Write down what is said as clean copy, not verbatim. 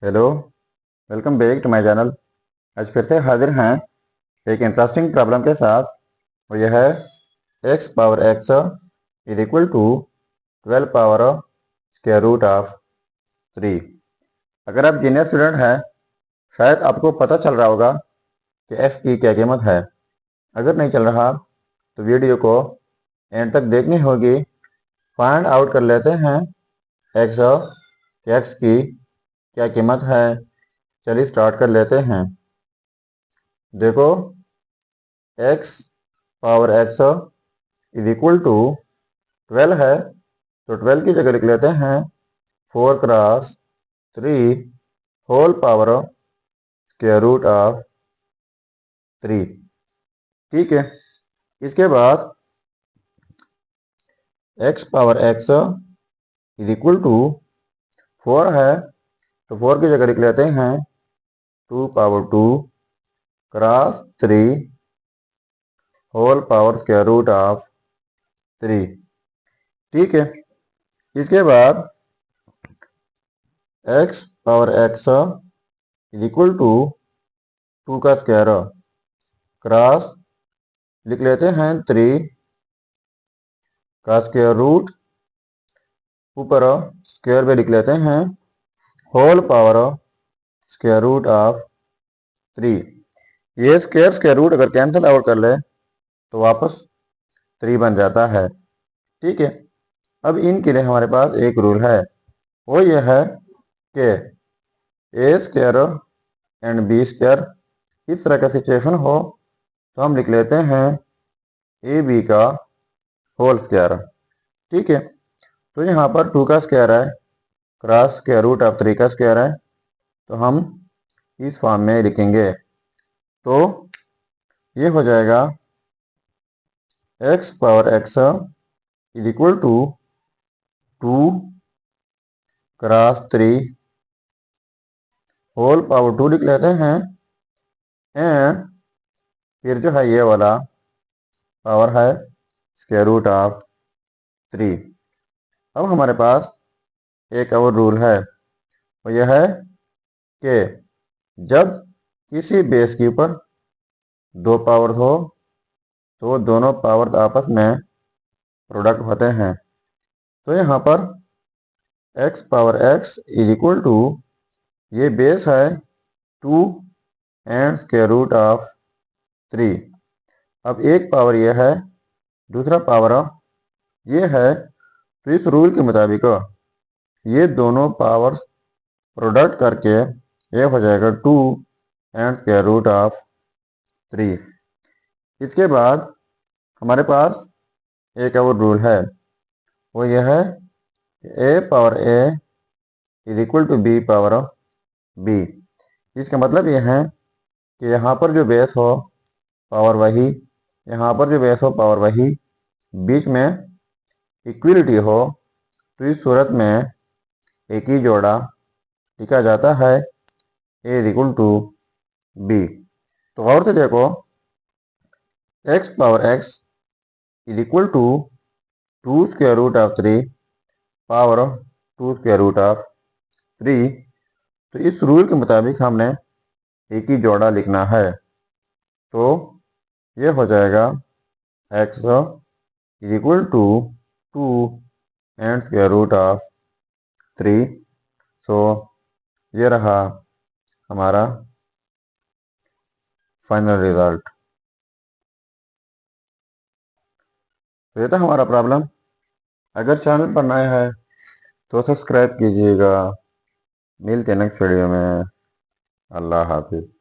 Hello. Welcome back to my channel. आज फिर से हाजिर हैं एक इंटरेस्टिंग प्रॉब्लम के साथ और यह है x power x is equal to 12 power square root of 3। अगर आप जीनियर स्टूडेंट हैं शायद आपको पता चल रहा होगा कि x की क्या कीमत है। अगर नहीं चल रहा तो वीडियो को एंड तक देखनी होगी। फाइंड आउट कर लेते हैं x की क्या कीमत है। चलिए स्टार्ट कर लेते हैं। देखो x power x is equal to 12 है तो 12 की जगह लिख लेते हैं 4 cross 3 whole power square root of 3। ठीक है। इसके बाद x power x is equal to 4 है तो 4 की जगह लिख लेते हैं 2 power 2 cross 3 whole power square root of 3। ठीक है। इसके बाद x power x is equal to 2 का स्क्वायर क्रॉस लिख लेते हैं 3 का स्क्वायर रूट, ऊपर स्क्वायर में लिख लेते हैं whole power square root of 3। ये स्क्वायर रूट अगर कैंसिल आउट कर ले तो वापस 3 बन जाता है। ठीक है। अब इनके लिए हमारे पास एक रूल है, वो ये है कि ए स्क्वायर एंड बी स्क्वायर इस तरह का सिचुएशन हो तो हम लिख लेते हैं ए बी का होल स्क्वायर। ठीक है। तो यहाँ पर 2 का स्क्वायर है क्रॉस स्क्वायर रूट ऑफ 3 का स्क्वायर है तो हम इस फॉर्म में लिखेंगे। तो ये हो जाएगा x power x is equal to 2 cross 3 whole power 2 लिख लेते हैं एंड फिर जो है ये वाला पावर है स्क्वायर रूट ऑफ 3। अब हमारे पास एक और रूल है, वो यह है कि जब किसी बेस के ऊपर 2 पावर हो तो दोनों पावर आपस में प्रोडक्ट होते हैं। तो यहाँ पर x power x is equal to ये बेस है 2 एंड स्क्वायर रूट ऑफ 3। अब एक पावर ये है, दूसरा पावर ये है, तो इस रूल के मुताबिक ये दोनों पावर्स प्रोडक्ट करके ये हो जाएगा 2 एंड स्क्वायर रूट ऑफ 3। इसके बाद हमारे पास एक और रूल है, वो यह है a power a is equal to b power b. इसका मतलब यह है कि यहाँ पर जो बेस हो पावर वही, यहाँ पर जो बेस हो पावर वही, बीच में इक्वलिटी हो तो इस सूरत में एक ही जोड़ा लिखा जाता है A is equal to B. तो और से देखो x power x is equal to 2 square root of 3 power 2 square root of 3। तो इस रूल के मुताबिक हमने एक ही जोड़ा लिखना है। तो ये हो जाएगा x is equal to 2 and square root of 3। So ये रहा हमारा फाइनल रिजल्ट। तो ये था हमारा प्रॉब्लम। अगर चैनल पर नए हैं तो सब्सक्राइब कीजिएगा। मिलते हैं नेक्स्ट वीडियो में। अल्लाह हाफिज़।